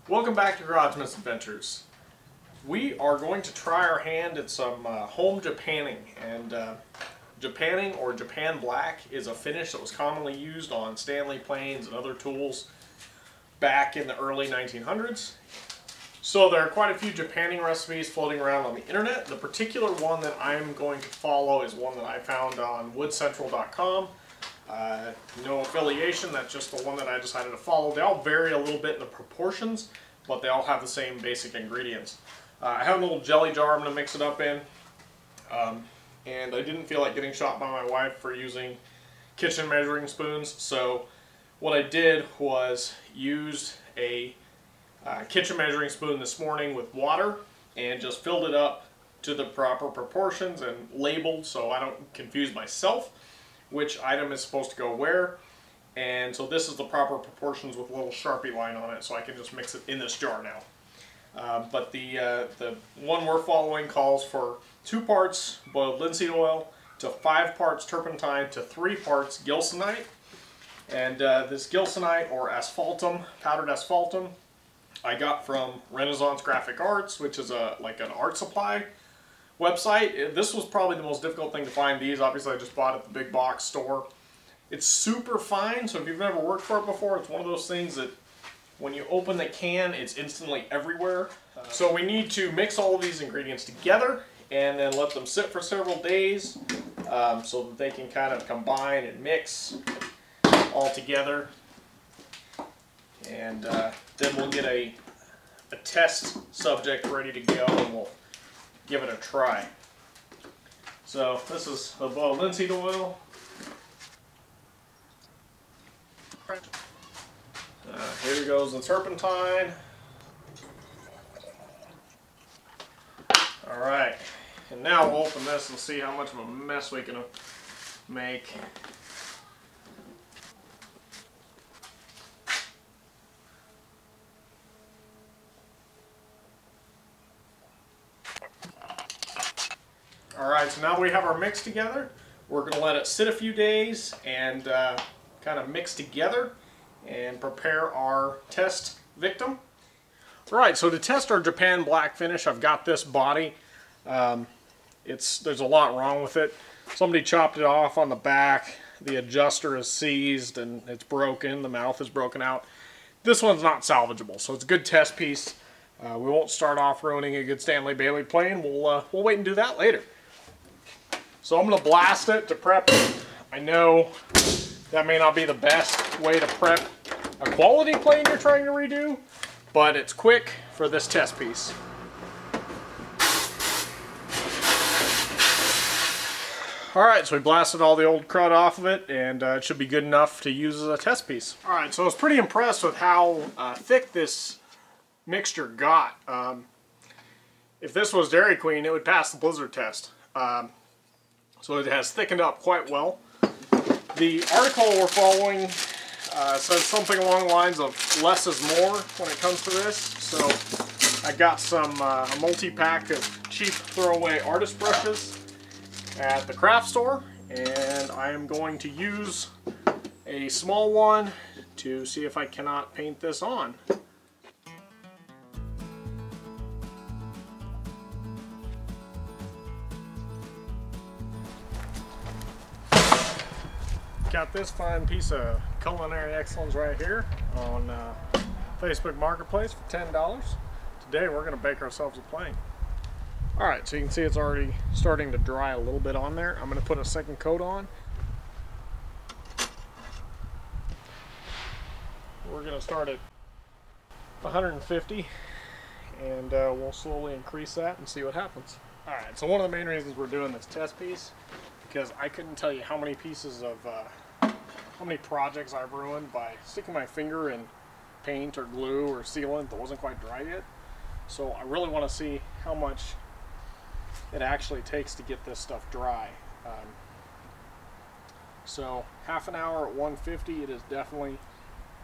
Welcome back to Garageman's Adventures. We are going to try our hand at some home Japanning, and Japanning or Japan Black is a finish that was commonly used on Stanley planes and other tools back in the early 1900s. So there are quite a few Japanning recipes floating around on the internet. The particular one that I'm going to follow is one that I found on woodcentral.com. No affiliation, that's just the one that I decided to follow. They all vary a little bit in the proportions, but they all have the same basic ingredients. I have a little jelly jar I'm going to mix it up in, and I didn't feel like getting shot by my wife for using kitchen measuring spoons, so what I did was use a kitchen measuring spoon this morning with water and just filled it up to the proper proportions and labeled so I don't confuse myself which item is supposed to go where. And so this is the proper proportions with a little Sharpie line on it, so I can just mix it in this jar now. But the one we're following calls for 2 parts boiled linseed oil to 5 parts turpentine to 3 parts gilsonite. And this gilsonite or asphaltum, powdered asphaltum, I got from Renaissance Graphic Arts, which is like an art supply website. This was probably the most difficult thing to find. These, obviously, I just bought at the big box store. It's super fine, so if you've never worked for it before, it's one of those things that when you open the can, it's instantly everywhere. So we need to mix all of these ingredients together and then let them sit for several days so that they can kind of combine and mix all together. And then we'll get a test subject ready to go and we'll give it a try. So this is the boiled linseed oil. Here goes the turpentine. Alright, and now we'll open this and see how much of a mess we can make. Alright, so now that we have our mix together, we're going to let it sit a few days and kind of mix together and prepare our test victim. Alright, so to test our Japan Black finish, I've got this body. There's a lot wrong with it. Somebody chopped it off on the back. The adjuster is seized and it's broken. The mouth is broken out. This one's not salvageable, so it's a good test piece. We won't start off ruining a good Stanley Bailey plane. We'll wait and do that later. So I'm going to blast it to prep it. I know that may not be the best way to prep a quality plane you're trying to redo, but it's quick for this test piece. Alright, so we blasted all the old crud off of it, and it should be good enough to use as a test piece. Alright, so I was pretty impressed with how thick this mixture got. If this was Dairy Queen, it would pass the blizzard test. So it has thickened up quite well. The article we're following says something along the lines of less is more when it comes to this. So I got some a multi-pack of cheap throwaway artist brushes at the craft store, and I am going to use a small one to see if I cannot paint this on. Got this fine piece of culinary excellence right here on Facebook Marketplace for $10. Today we're going to bake ourselves a plane. Alright, so you can see it's already starting to dry a little bit on there. I'm going to put a second coat on. We're going to start at 150 and we'll slowly increase that and see what happens. Alright, so one of the main reasons we're doing this test piece, because I couldn't tell you how many pieces of how many projects I've ruined by sticking my finger in paint or glue or sealant that wasn't quite dry yet. So I really want to see how much it actually takes to get this stuff dry. So half an hour at 150, it is definitely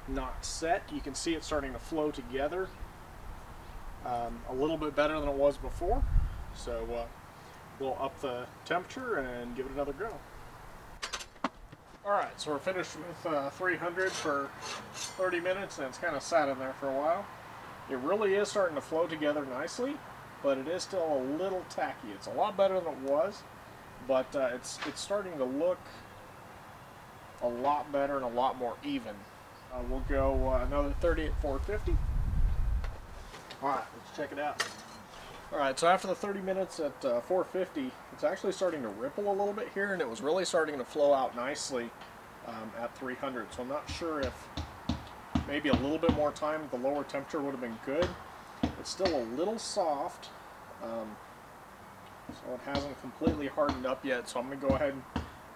not set. You can see it starting to flow together a little bit better than it was before. So we'll up the temperature and give it another go. Alright, so we're finished with 300 for 30 minutes, and it's kind of sat in there for a while. It really is starting to flow together nicely, but it is still a little tacky. It's a lot better than it was, but it's starting to look a lot better and a lot more even. We'll go another 30 at 450. All right, let's check it out. All right, so after the 30 minutes at 450, it's actually starting to ripple a little bit here, and it was really starting to flow out nicely at 300. So I'm not sure if maybe a little bit more time at the lower temperature would have been good. It's still a little soft, so it hasn't completely hardened up yet. So I'm going to go ahead and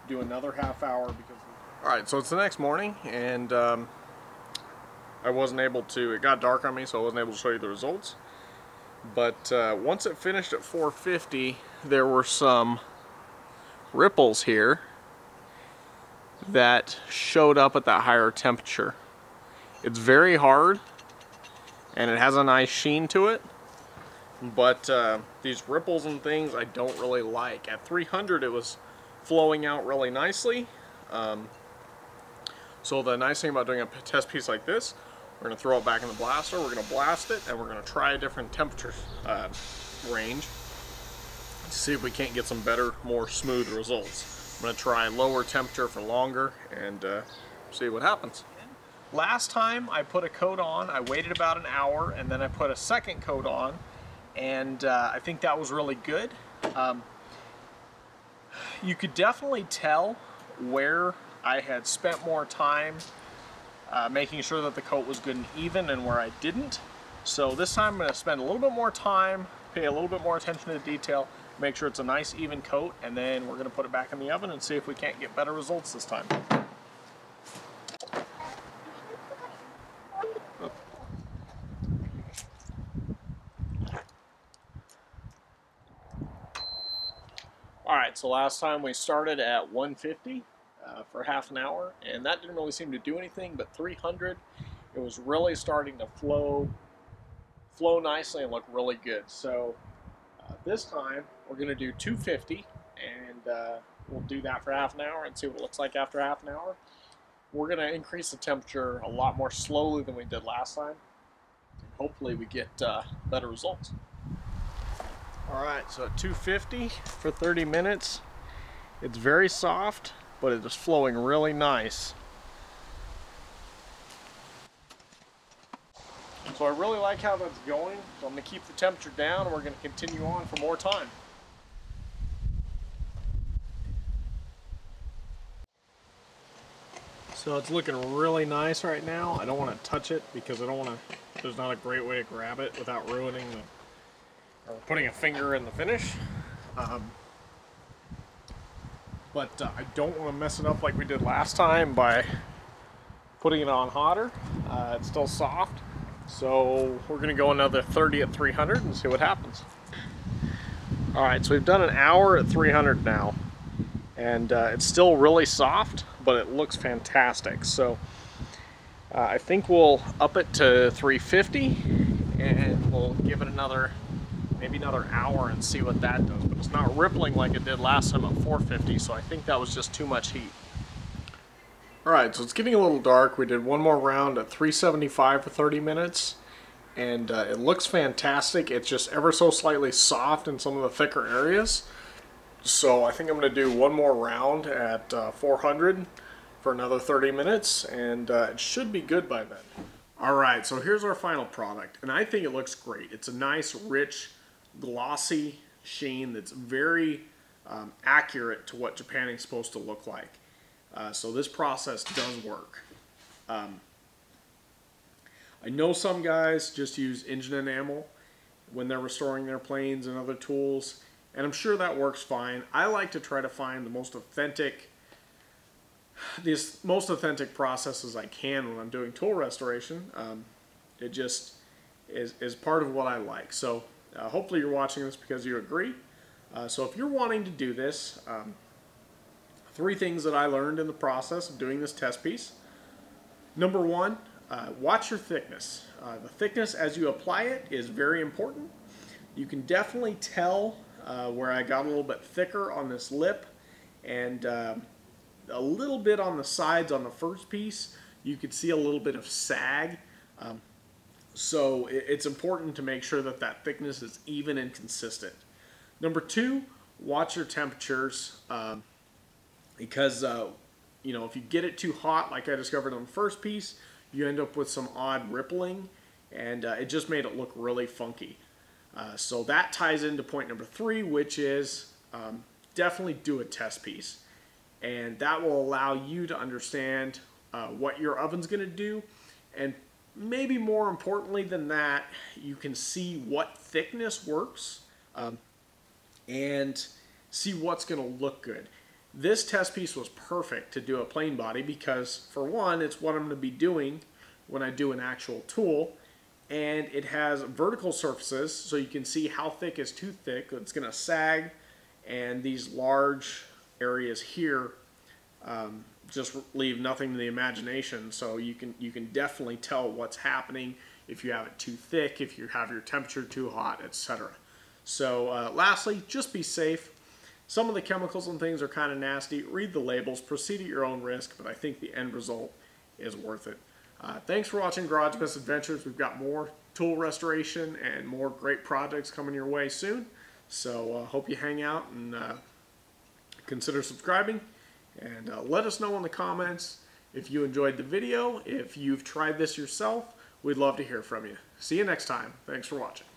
do another half hour because. All right, so it's the next morning, and I wasn't able to. It got dark on me, so I wasn't able to show you the results. But once it finished at 450, there were some ripples here that showed up at that higher temperature. It's very hard, and it has a nice sheen to it, but these ripples and things I don't really like. At 300, it was flowing out really nicely. So the nice thing about doing a test piece like this, we're going to throw it back in the blaster, we're going to blast it, and we're going to try a different temperature range to see if we can't get some better, more smooth results. I'm going to try lower temperature for longer and see what happens. Last time I put a coat on, I waited about an hour, and then I put a second coat on, and I think that was really good. You could definitely tell where I had spent more time making sure that the coat was good and even, and where I didn't. So this time I'm going to spend a little bit more time, pay a little bit more attention to detail, make sure it's a nice even coat, and then we're going to put it back in the oven and see if we can't get better results this time. Alright, so last time we started at 150 for half an hour, and that didn't really seem to do anything, but 300, it was really starting to flow nicely and look really good. So this time we're going to do 250, and we'll do that for half an hour and see what it looks like after half an hour. We're going to increase the temperature a lot more slowly than we did last time, and hopefully we get better results. Alright, so at 250 for 30 minutes, it's very soft, but it is flowing really nice. So I really like how that's going, so I'm going to keep the temperature down and we're going to continue on for more time. So it's looking really nice right now. I don't want to touch it because I don't want to, there's not a great way to grab it without ruining the, or putting a finger in the finish. But I don't want to mess it up like we did last time by putting it on hotter. It's still soft. So we're going to go another 30 at 300 and see what happens. Alright, so we've done an hour at 300 now. And it's still really soft, but it looks fantastic. So I think we'll up it to 350 and we'll give it maybe another hour and see what that does. But it's not rippling like it did last time at 450, so I think that was just too much heat. Alright, so it's getting a little dark. We did one more round at 375 for 30 minutes, and it looks fantastic. It's just ever so slightly soft in some of the thicker areas. So I think I'm going to do one more round at 400 for another 30 minutes, and it should be good by then. Alright, so here's our final product, and I think it looks great. It's a nice, rich, glossy sheen that's very accurate to what Japanning's supposed to look like. So this process does work. I know some guys just use engine enamel when they're restoring their planes and other tools, and I'm sure that works fine. I like to try to find the most authentic processes I can when I'm doing tool restoration. It just is part of what I like. So hopefully you're watching this because you agree. So if you're wanting to do this, 3 things that I learned in the process of doing this test piece. Number 1, watch your thickness. The thickness as you apply it is very important. You can definitely tell where I got a little bit thicker on this lip, and a little bit on the sides on the first piece. You could see a little bit of sag. So it's important to make sure that that thickness is even and consistent. Number two, watch your temperatures, because you know, if you get it too hot, like I discovered on the first piece, you end up with some odd rippling, and it just made it look really funky. So that ties into point number three, which is definitely do a test piece. And that will allow you to understand what your oven's going to do. And maybe more importantly than that, you can see what thickness works and see what's going to look good. This test piece was perfect to do a plain body because, for one, it's what I'm going to be doing when I do an actual tool. And it has vertical surfaces, so you can see how thick is too thick. It's going to sag, and these large areas here just leave nothing to the imagination. So you can definitely tell what's happening if you have it too thick, if you have your temperature too hot, etc. So lastly, just be safe. Some of the chemicals and things are kind of nasty. Read the labels, proceed at your own risk, but I think the end result is worth it. Thanks for watching Garage Best Adventures. We've got more tool restoration and more great projects coming your way soon. So hope you hang out and consider subscribing. And let us know in the comments if you enjoyed the video. If you've tried this yourself, we'd love to hear from you. See you next time. Thanks for watching.